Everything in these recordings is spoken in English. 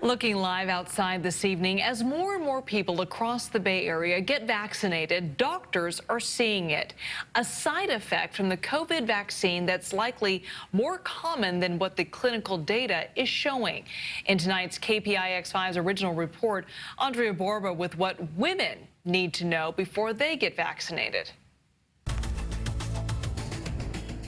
Looking live outside this evening, as more and more people across the Bay Area get vaccinated, doctors are seeing it. A side effect from the COVID vaccine that's likely more common than what the clinical data is showing. In tonight's KPIX5's original report, Andria Borba with what women need to know before they get vaccinated.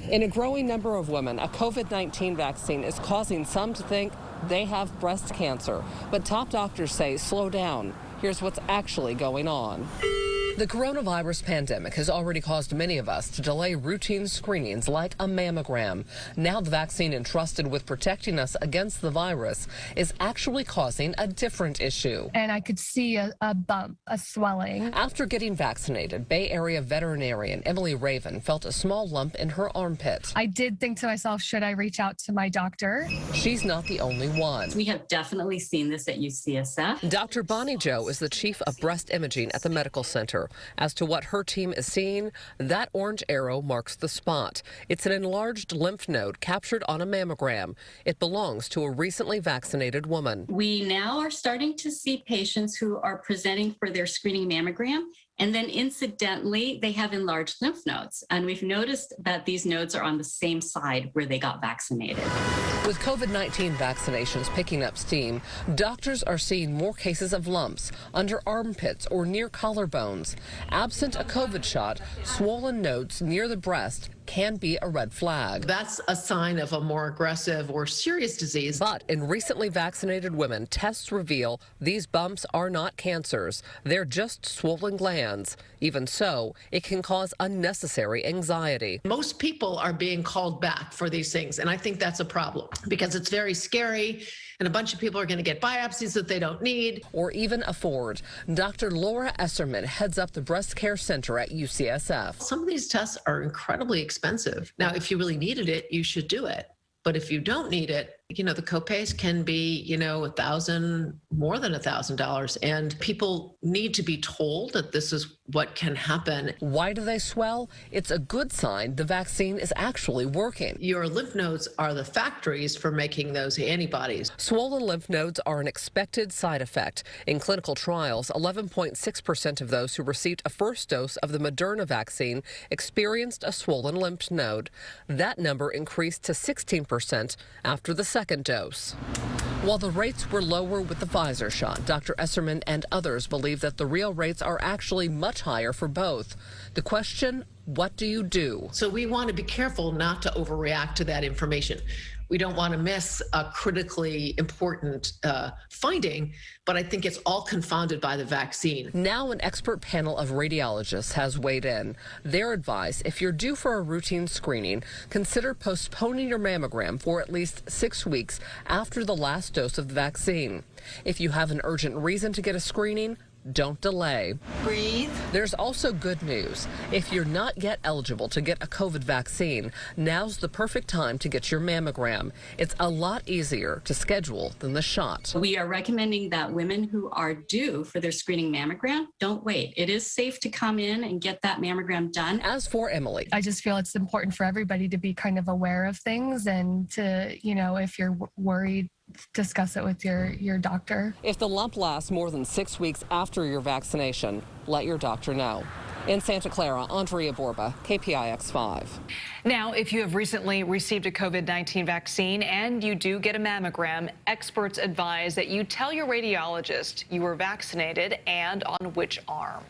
In a growing number of women, a COVID-19 vaccine is causing some to think they have breast cancer. But top doctors say, slow down. Here's what's actually going on. The coronavirus pandemic has already caused many of us to delay routine screenings like a mammogram. Now the vaccine entrusted with protecting us against the virus is actually causing a different issue. And I could see a bump, a swelling. After getting vaccinated, Bay Area veterinarian Emily Raven felt a small lump in her armpit. I did think to myself, should I reach out to my doctor? She's not the only one. We have definitely seen this at UCSF. Dr. Bonnie Joe is the chief of breast imaging at the medical center. As to what her team is seeing, that orange arrow marks the spot. It's an enlarged lymph node captured on a mammogram. It belongs to a recently vaccinated woman. We now are starting to see patients who are presenting for their screening mammogram, and then incidentally, they have enlarged lymph nodes. And we've noticed that these nodes are on the same side where they got vaccinated. With COVID-19 vaccinations picking up steam, doctors are seeing more cases of lumps under armpits or near collarbones. Absent a COVID shot, swollen nodes near the breast can be a red flag. That's a sign of a more aggressive or serious disease. But in recently vaccinated women, tests reveal these bumps are not cancers. They're just swollen glands. Even so, it can cause unnecessary anxiety. Most people are being called back for these things, and I think that's a problem because it's very scary, and a bunch of people are going to get biopsies that they don't need or even afford. Dr. Laura Esserman heads up the breast care center at UCSF. Some of these tests are incredibly expensive. Now, if you really needed it, you should do it. But if you don't need it, the copays can be, more than $1,000. And people need to be told that this is what can happen. Why do they swell? It's a good sign the vaccine is actually working. Your lymph nodes are the factories for making those antibodies. Swollen lymph nodes are an expected side effect. In clinical trials, 11.6% of those who received a first dose of the Moderna vaccine experienced a swollen lymph node. That number increased to 16% after the second dose. While the rates were lower with the Pfizer shot, Dr. Esserman and others believe that the real rates are actually much higher for both. The question, what do you do? So we want to be careful not to overreact to that information. We don't want to miss a critically important finding, but I think it's all confounded by the vaccine. Now an expert panel of radiologists has weighed in. Their advice, if you're due for a routine screening, consider postponing your mammogram for at least 6 weeks after the last dose of the vaccine. If you have an urgent reason to get a screening, don't delay. Breathe. There's also good news. If you're not yet eligible to get a COVID vaccine, now's the perfect time to get your mammogram. It's a lot easier to schedule than the shot. We are recommending that women who are due for their screening mammogram don't wait. It is safe to come in and get that mammogram done. As for Emily, I just feel it's important for everybody to be kind of aware of things and to, if you're worried, discuss it with your doctor. if the lump lasts more than 6 weeks after your vaccination, let your doctor know. In Santa Clara, Andria Borba, KPIX5. Now, if you have recently received a COVID-19 vaccine and you do get a mammogram, experts advise that you tell your radiologist you were vaccinated and on which arm.